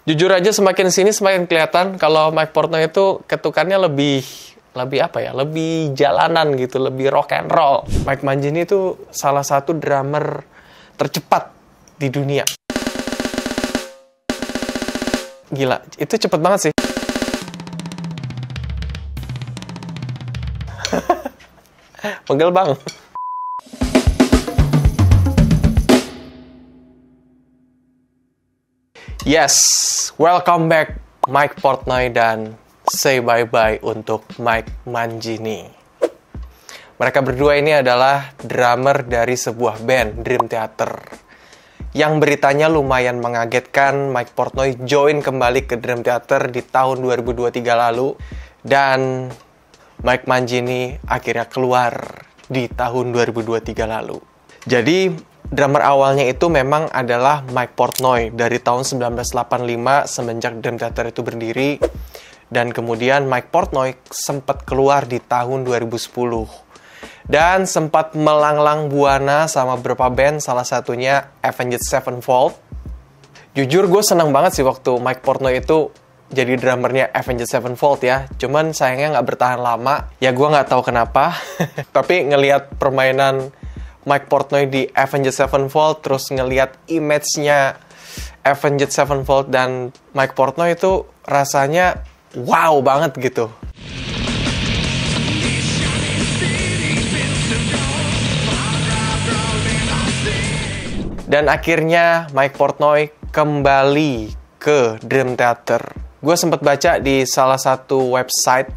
Jujur aja semakin sini semakin kelihatan kalau Mike Portnoy itu ketukannya lebih apa ya? Lebih jalanan gitu, lebih rock and roll. Mike Mangini itu salah satu drummer tercepat di dunia. Gila, itu cepet banget sih. Pegel bang. Yes, welcome back Mike Portnoy dan say bye-bye untuk Mike Mangini. Mereka berdua ini adalah drummer dari sebuah band, Dream Theater. Yang beritanya lumayan mengagetkan, Mike Portnoy join kembali ke Dream Theater di tahun 2023 lalu. Dan Mike Mangini akhirnya keluar di tahun 2023 lalu. Jadi drummer awalnya itu memang adalah Mike Portnoy dari tahun 1985 semenjak Dream Theater itu berdiri. Dan kemudian Mike Portnoy sempat keluar di tahun 2010. Dan sempat melanglang buana sama beberapa band, salah satunya Avenged Sevenfold. Jujur gue seneng banget sih waktu Mike Portnoy itu jadi drummernya Avenged Sevenfold ya. Cuman sayangnya nggak bertahan lama. Ya gue nggak tahu kenapa. Tapi ngelihat permainan Mike Portnoy di Avenged Sevenfold, terus ngelihat image-nya Avenged Sevenfold dan Mike Portnoy itu rasanya wow banget gitu. Dan akhirnya Mike Portnoy kembali ke Dream Theater. Gue sempat baca di salah satu website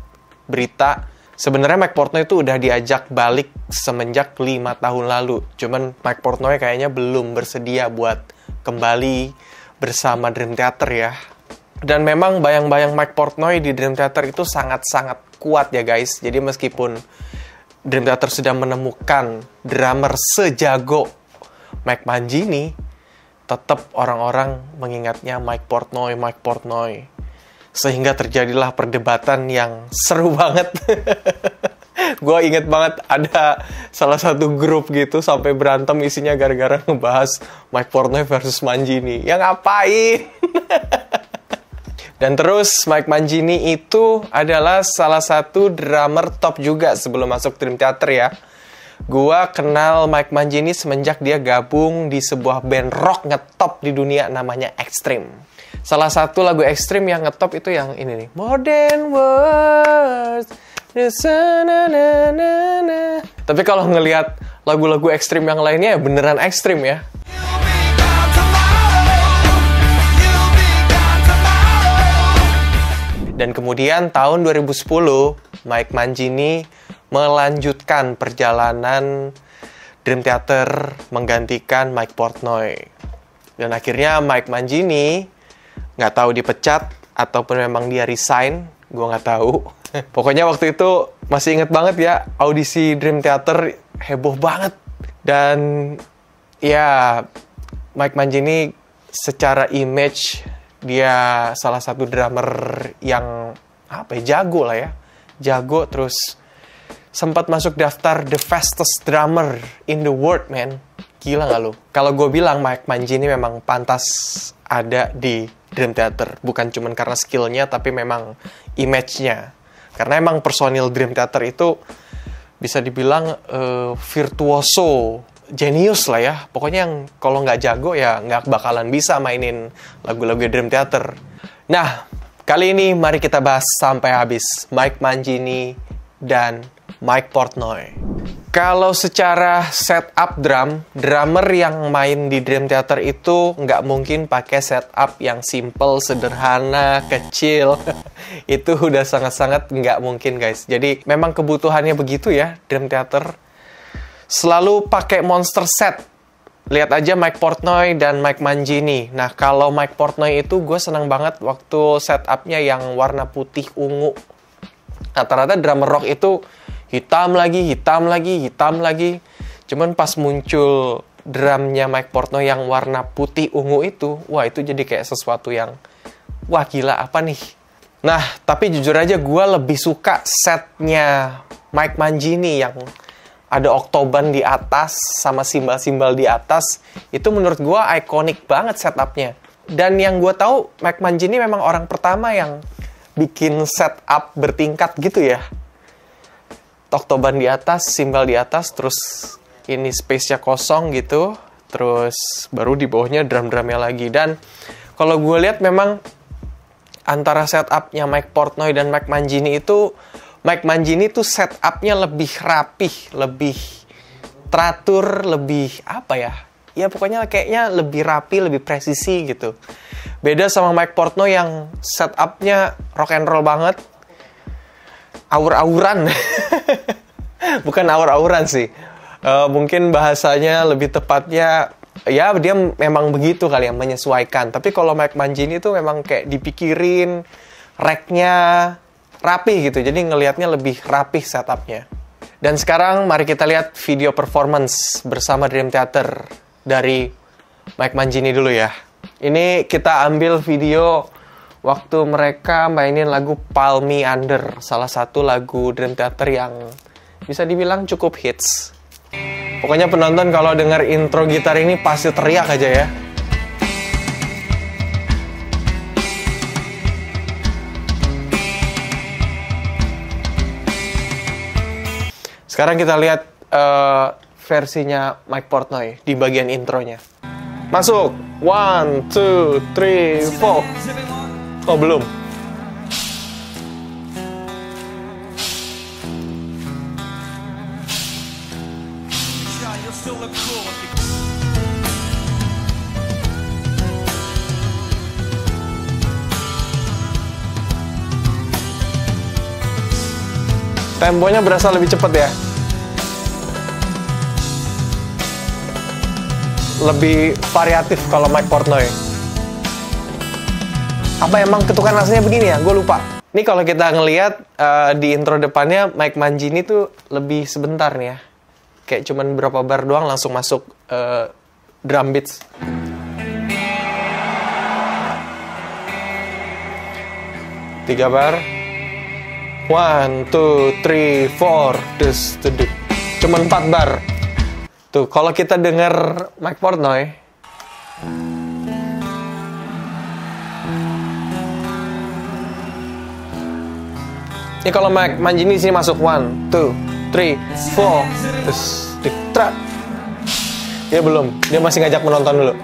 berita, sebenarnya Mike Portnoy itu udah diajak balik semenjak 5 tahun lalu. Cuman Mike Portnoy kayaknya belum bersedia buat kembali bersama Dream Theater ya. Dan memang bayang-bayang Mike Portnoy di Dream Theater itu sangat-sangat kuat ya guys. Jadi meskipun Dream Theater sudah menemukan drummer sejago Mike Mangini, tetap orang-orang mengingatnya Mike Portnoy. Sehingga terjadilah perdebatan yang seru banget. Gue inget banget ada salah satu grup gitu sampai berantem isinya gara-gara ngebahas Mike Portnoy versus Mangini. Ya ngapain? Dan terus Mike Mangini itu adalah salah satu drummer top juga sebelum masuk Dream Theater ya. Gua kenal Mike Mangini semenjak dia gabung di sebuah band rock ngetop di dunia namanya Extreme. Salah satu lagu Extreme yang ngetop itu yang ini nih. Modern Words. Tapi kalau ngelihat lagu-lagu Extreme yang lainnya ya beneran Extreme ya. Dan kemudian tahun 2010 Mike Mangini melanjutkan perjalanan Dream Theater menggantikan Mike Portnoy. Dan akhirnya Mike Mangini nggak tahu dipecat ataupun memang dia resign, gue nggak tahu. Pokoknya waktu itu masih inget banget ya, audisi Dream Theater heboh banget. Dan ya Mike Mangini secara image dia salah satu drummer yang jago lah ya. Jago, terus sempat masuk daftar the fastest drummer in the world, man. Gila gak lu? Kalau gue bilang Mike Mangini memang pantas ada di Dream Theater. Bukan cuma karena skillnya, tapi memang image-nya. Karena emang personil Dream Theater itu bisa dibilang virtuoso, genius lah ya. Pokoknya yang kalau nggak jago ya nggak bakalan bisa mainin lagu-lagu Dream Theater. Nah, kali ini mari kita bahas sampai habis Mike Mangini dan Mike Portnoy. Kalau secara setup drummer yang main di Dream Theater itu nggak mungkin pakai setup yang simple, sederhana, kecil. Itu udah sangat-sangat nggak mungkin guys. Jadi memang kebutuhannya begitu ya Dream Theater. Selalu pakai monster set. Lihat aja Mike Portnoy dan Mike Mangini. Nah kalau Mike Portnoy itu gue senang banget waktu setupnya yang warna putih ungu. Rata-rata drummer rock itu hitam lagi. Cuman pas muncul drumnya Mike Portnoy yang warna putih ungu itu, wah itu jadi kayak sesuatu yang, wah gila apa nih. Nah, tapi jujur aja gue lebih suka setnya Mike Mangini yang ada oktoban di atas sama simbal-simbal di atas. Itu menurut gue ikonik banget setupnya. Dan yang gue tahu, Mike Mangini memang orang pertama yang bikin setup bertingkat gitu ya. Toktoban di atas, simbal di atas, terus ini space-nya kosong gitu. Terus baru di bawahnya drum-drumnya lagi. Dan kalau gue lihat memang antara setup-nya Mike Portnoy dan Mike Mangini itu, Mike Mangini tuh setup-nya lebih rapih, lebih teratur, lebih apa ya? Ya pokoknya kayaknya lebih rapi, lebih presisi gitu. Beda sama Mike Portnoy yang setup-nya rock and roll banget. Aur-auran. Bukan aur-auran sih. Mungkin bahasanya lebih tepatnya, ya dia memang begitu kali yang menyesuaikan. Tapi kalau Mike Mangini itu memang kayak dipikirin, rack-nya rapi gitu. Jadi ngelihatnya lebih rapih setup-nya. Dan sekarang mari kita lihat video performance bersama Dream Theater dari Mike Mangini dulu ya. Ini kita ambil video waktu mereka mainin lagu Palm Me Under, salah satu lagu Dream Theater yang bisa dibilang cukup hits. Pokoknya penonton kalau dengar intro gitar ini pasti teriak aja ya. Sekarang kita lihat versinya Mike Portnoy di bagian intronya. Masuk. 1, 2, 3, 4. Oh, belum. Temponya berasa lebih cepat ya. Lebih variatif kalau Mike Portnoy. Apa emang ketukan rasanya begini ya? Gue lupa. Ini kalau kita ngelihat di intro depannya Mike Mangini tuh lebih sebentar nih ya. Kayak cuman berapa bar doang langsung masuk drum beats. Tiga bar. 1, 2, 3, 4. Dus, duduk. Cuman 4 bar. Tuh, kalau kita denger Mike Portnoy, ini kalau Mike Mangini sini masuk 1, 2, 3, 4, terus diktra. Dia belum, dia masih ngajak menonton dulu.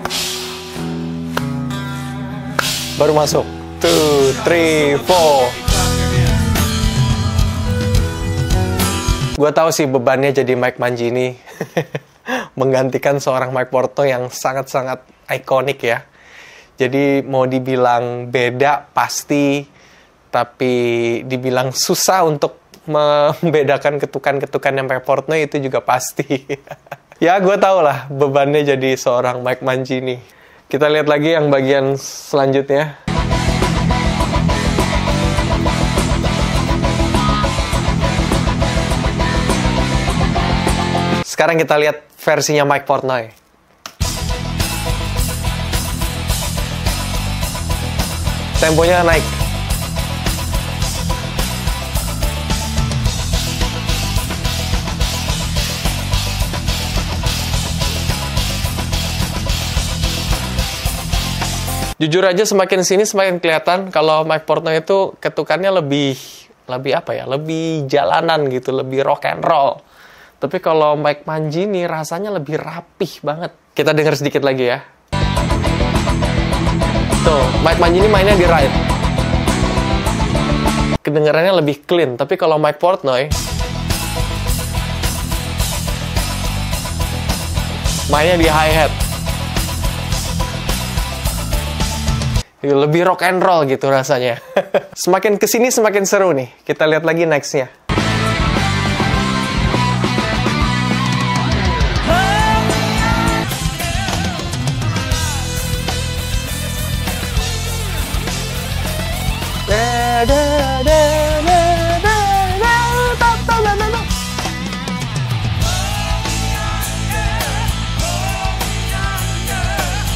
Baru masuk 2, 3, 4. Gue tahu sih bebannya jadi Mike Mangini. Menggantikan seorang Mike Portnoy yang sangat-sangat ikonik ya. Jadi mau dibilang beda pasti, tapi dibilang susah untuk membedakan ketukan-ketukan yang Mike Portnoy itu juga pasti. Ya gue tau lah bebannya jadi seorang Mike Mangini. Kita lihat lagi yang bagian selanjutnya. Sekarang kita lihat versinya Mike Portnoy. Temponya naik. Jujur aja semakin sini semakin kelihatan kalau Mike Portnoy itu ketukannya lebih apa ya? Lebih jalanan gitu, lebih rock and roll. Tapi kalau Mike Mangini rasanya lebih rapih banget. Kita dengar sedikit lagi ya. Tuh, Mike Mangini mainnya di right. Kedengarannya lebih clean. Tapi kalau Mike Portnoy mainnya di hi-hat. Lebih rock and roll gitu rasanya. Semakin kesini semakin seru nih. Kita lihat lagi next-nya.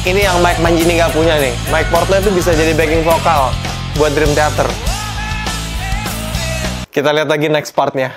Ini yang Mike Mangini nggak punya nih. Mike Portnoy itu bisa jadi backing vokal buat Dream Theater. Kita lihat lagi next partnya.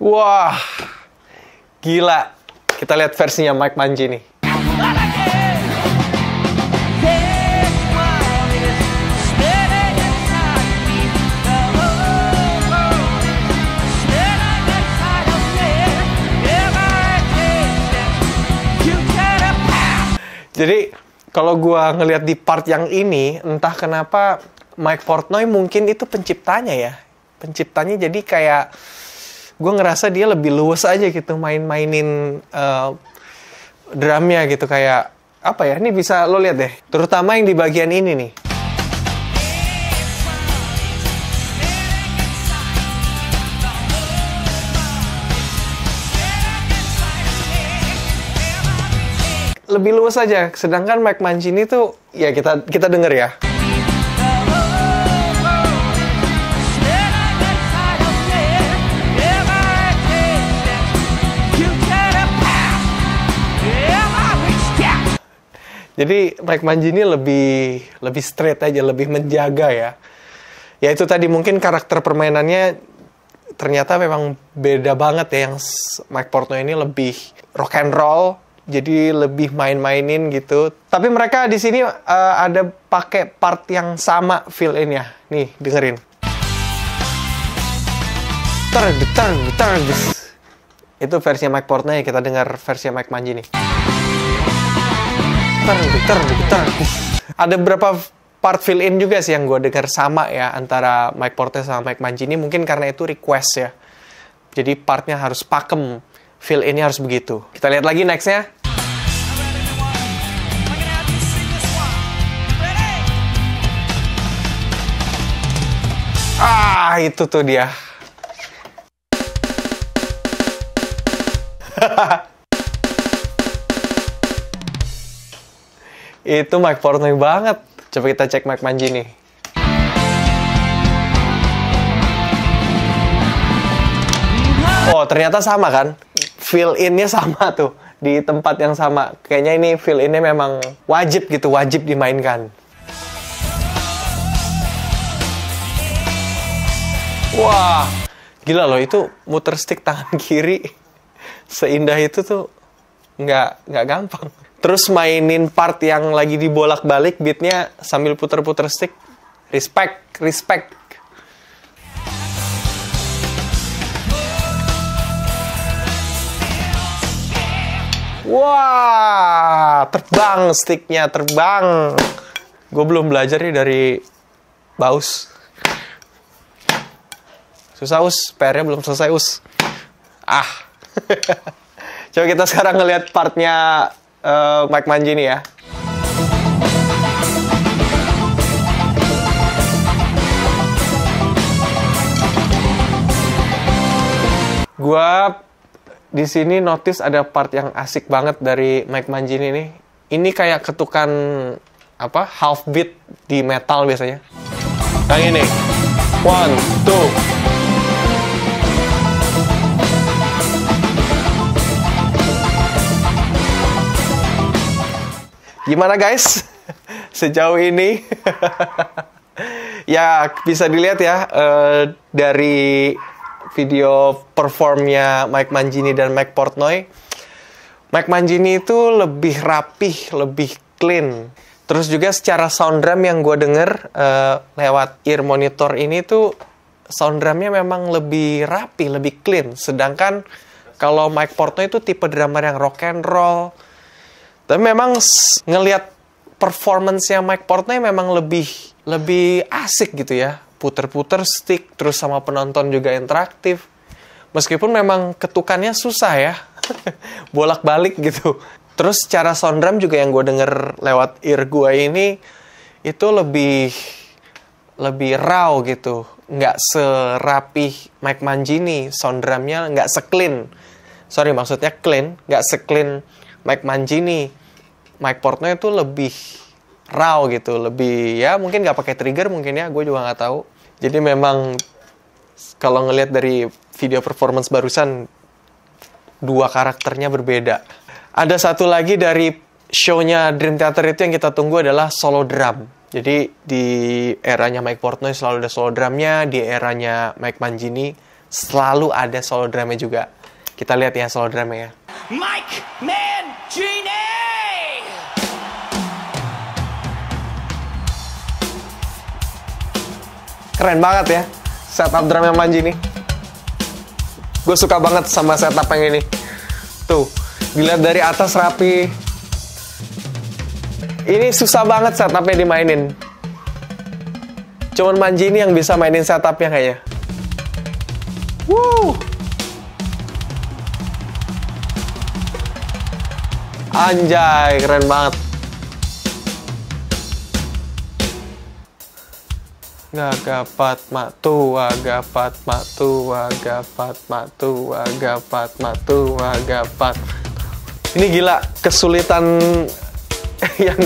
Wah, gila. Kita lihat versinya Mike Mangini. Jadi, kalau gua ngelihat di part yang ini, entah kenapa Mike Portnoy mungkin itu penciptanya ya. Penciptanya jadi kayak, gue ngerasa dia lebih luwes aja gitu mainin drumnya gitu. Kayak, apa ya, ini bisa lo lihat deh. Terutama yang di bagian ini nih. Lebih luas aja, sedangkan Mike Mangini tuh ya kita denger ya. Jadi Mike Mangini lebih straight aja, lebih menjaga ya. Ya itu tadi mungkin karakter permainannya ternyata memang beda banget ya, yang Mike Portnoy ini lebih rock and roll. Jadi lebih main-mainin gitu. Tapi mereka di sini ada pakai part yang sama fill-in-nya. Nih, dengerin. Itu versinya Mike Portnoy, kita dengar versi Mike Mangini. Ada beberapa part fill-in juga sih yang gue dengar sama ya antara Mike Portnoy sama Mike Mangini. Mungkin karena itu request ya. Jadi partnya harus pakem. Fill-in-nya harus begitu. Kita lihat lagi next-nya. Ah, itu tuh dia. Itu Mike Portnoy banget. Coba kita cek Mike Mangini. Oh, ternyata sama kan? Fill-in-nya sama tuh. Di tempat yang sama. Kayaknya ini fill-in-nya memang wajib gitu. Wajib dimainkan. Wah, gila loh. Itu muter stick tangan kiri. Seindah itu tuh nggak gampang. Terus mainin part yang lagi dibolak-balik beatnya sambil puter-puter stick. Respect. Wah, terbang sticknya, terbang. Gue belum belajar nih dari Baus. Susah us, PR-nya belum selesai us. Ah. Coba kita sekarang ngeliat partnya Mike Mangini ya. Gua di sini notice ada part yang asik banget dari Mike Mangini nih. Ini kayak ketukan apa? Half beat di metal biasanya. Yang ini. 1, 2. Gimana guys? Sejauh ini ya bisa dilihat ya dari video performnya Mike Mangini dan Mike Portnoy. Mike Mangini itu lebih rapih, lebih clean. Terus juga secara sound drum yang gue denger lewat ear monitor ini tuh sound drumnya memang lebih rapi, lebih clean. Sedangkan kalau Mike Portnoy itu tipe drummer yang rock and roll. Tapi memang ngelihat performance-nya Mike Portnoy memang lebih asik gitu ya. Puter-puter stick, terus sama penonton juga interaktif. Meskipun memang ketukannya susah ya. Bolak-balik gitu. Terus secara sound drum juga yang gue denger lewat ear gue ini, itu lebih raw gitu. Nggak serapih Mike Mangini. Sound drumnya nggak se-clean. Sorry, maksudnya clean. Nggak se-clean Mike Mangini. Mike Portnoy itu lebih raw gitu, lebih ya mungkin nggak pakai trigger mungkin ya, gue juga nggak tahu. Jadi memang kalau ngelihat dari video performance barusan, dua karakternya berbeda. Ada satu lagi dari show-nya Dream Theater itu yang kita tunggu adalah solo drum. Jadi di eranya Mike Portnoy selalu ada solo drumnya, di eranya Mike Mangini selalu ada solo drumnya juga. Kita lihat ya solo drumnya ya. Mike Mangini! Keren banget ya setup drumnya Mangini. Gue suka banget sama setup yang ini. Tuh, dilihat dari atas rapi. Ini susah banget setupnya dimainin. Cuman Mangini yang bisa mainin setupnya kayaknya. Woo! Anjay, keren banget. Gagapat mak tua, gapat mak tua, gapat mak tua, gapat mak tua, gapat. Ini gila kesulitan yang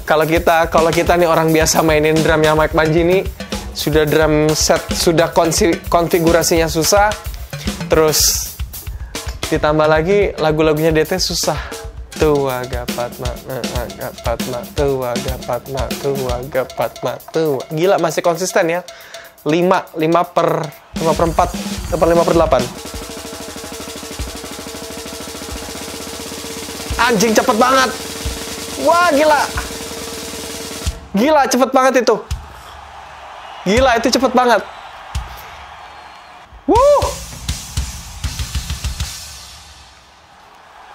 kalau kita nih orang biasa mainin drumnya Mike Mangini, sudah drum set, sudah konfigurasinya susah, terus ditambah lagi lagu-lagunya DT susah. Tua gapat mak tua, gapat mak tua, gapat mak tua. Gila masih konsisten ya. 5 per 4 atau 5 per 8. Anjing cepet banget. Wah gila. Gila cepet banget itu. Gila itu cepet banget. Wuh.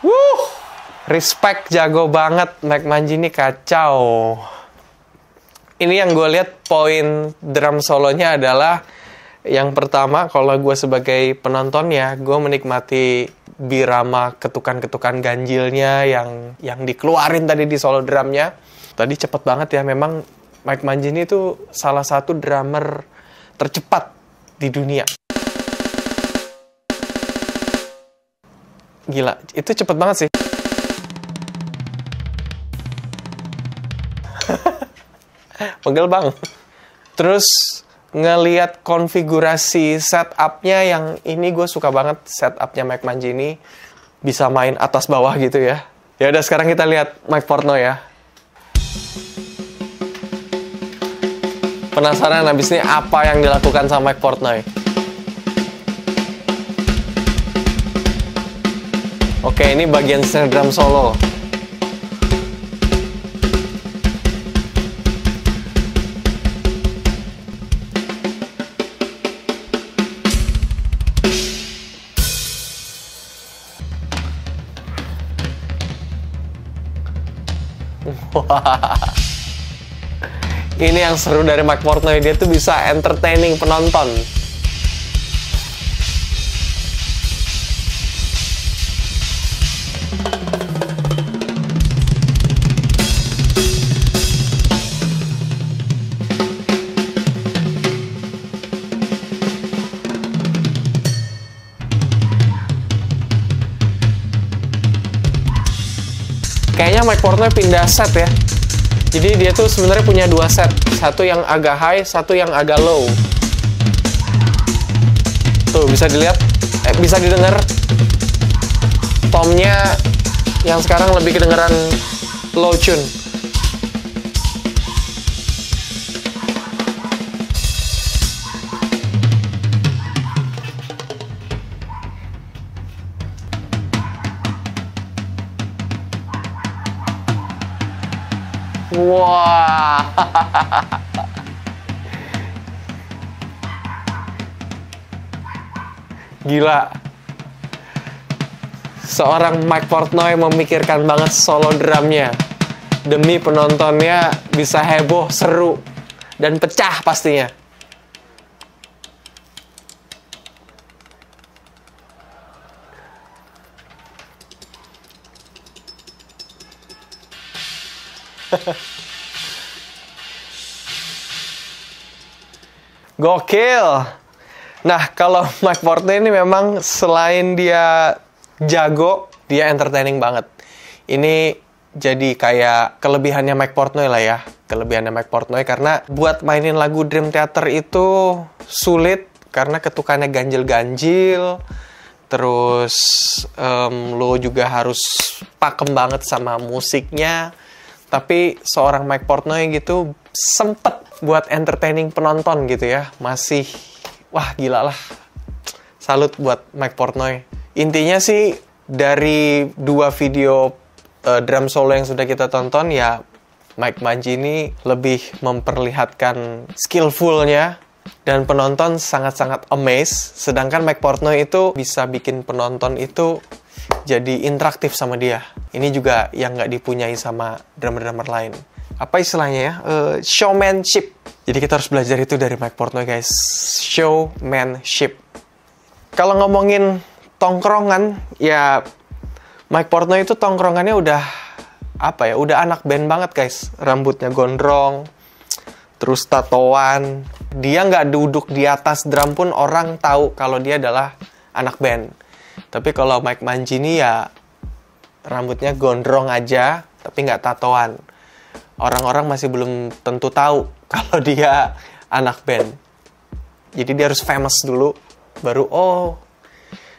Wuh. Respect, jago banget. Mike Mangini kacau. Ini yang gue lihat poin drum solonya adalah yang pertama, kalau gue sebagai penontonnya, gue menikmati birama ketukan-ketukan ganjilnya yang dikeluarin tadi di solo drumnya. Tadi cepet banget ya. Memang Mike Mangini itu salah satu drummer tercepat di dunia. Gila, itu cepet banget sih. Pegel bang. Terus ngelihat konfigurasi setupnya yang ini gue suka banget. Setupnya Mike Mangini bisa main atas bawah gitu ya. Ya udah sekarang kita lihat Mike Portnoy ya. Penasaran abis ini apa yang dilakukan sama Mike Portnoy? Oke, ini bagian snare drum solo. Wah. Ini yang seru dari Mike Portnoy, dia tuh bisa entertaining penonton. Kayaknya Mike Portnoy pindah set ya. Jadi dia tuh sebenarnya punya 2 set. Satu yang agak high, satu yang agak low. Tuh bisa dilihat, bisa didengar. Tomnya yang sekarang lebih kedengeran low tune. Wah. Gila. Seorang Mike Portnoy memikirkan banget solo drumnya. Demi penontonnya bisa heboh, seru, dan pecah pastinya. Gokil. Nah, kalau Mike Portnoy ini memang selain dia jago, dia entertaining banget. Ini jadi kayak kelebihannya Mike Portnoy lah ya. Kelebihannya Mike Portnoy karena buat mainin lagu Dream Theater itu sulit karena ketukannya ganjil-ganjil. Terus lo juga harus pakem banget sama musiknya. Tapi seorang Mike Portnoy gitu sempet buat entertaining penonton gitu ya. Masih, wah gila lah. Salut buat Mike Portnoy. Intinya sih dari 2 video drum solo yang sudah kita tonton ya, Mike Mangini lebih memperlihatkan skillfulnya dan penonton sangat-sangat amazed. Sedangkan Mike Portnoy itu bisa bikin penonton itu jadi interaktif sama dia. Ini juga yang nggak dipunyai sama drummer-drummer lain. Apa istilahnya ya? Showmanship. Jadi kita harus belajar itu dari Mike Portnoy, guys. Showmanship. Kalau ngomongin tongkrongan, ya Mike Portnoy itu tongkrongannya udah anak band banget, guys. Rambutnya gondrong, terus tatoan. Dia nggak duduk di atas drum pun orang tahu kalau dia adalah anak band. Tapi kalau Mike Mangini ya rambutnya gondrong aja, tapi nggak tatoan. Orang-orang masih belum tentu tahu kalau dia anak band. Jadi dia harus famous dulu, baru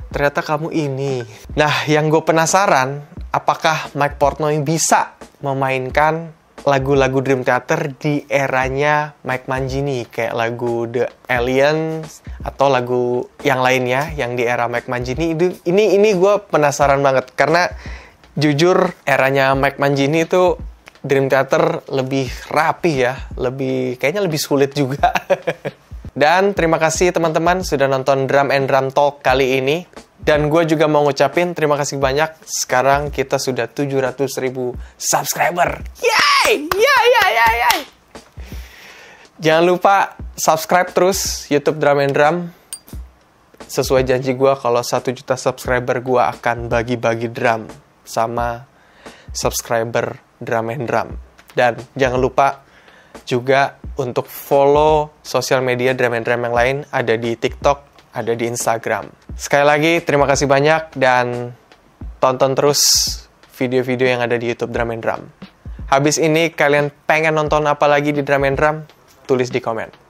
ternyata kamu ini. Nah, yang gue penasaran, apakah Mike Portnoy bisa memainkan lagu-lagu Dream Theater di eranya Mike Mangini, kayak lagu The Aliens atau lagu yang lainnya yang di era Mike Mangini. Ini gue penasaran banget karena jujur eranya Mike Mangini itu Dream Theater lebih rapi ya, kayaknya lebih sulit juga. Dan terima kasih teman-teman sudah nonton Drum and Drum Talk kali ini. Dan gue juga mau ngucapin terima kasih banyak. Sekarang kita sudah 700.000 subscriber. Yay! Yay! Jangan lupa subscribe terus YouTube Drum and Drum. Sesuai janji gue, kalau 1 juta subscriber gue akan bagi-bagi drum sama subscriber Drum and Drum. Dan jangan lupa juga untuk follow sosial media Drum and Drum yang lain, ada di TikTok, ada di Instagram. Sekali lagi, terima kasih banyak dan tonton terus video-video yang ada di YouTube Drum and Drum. Habis ini kalian pengen nonton apa lagi di Drum and Drum? Tulis di komen.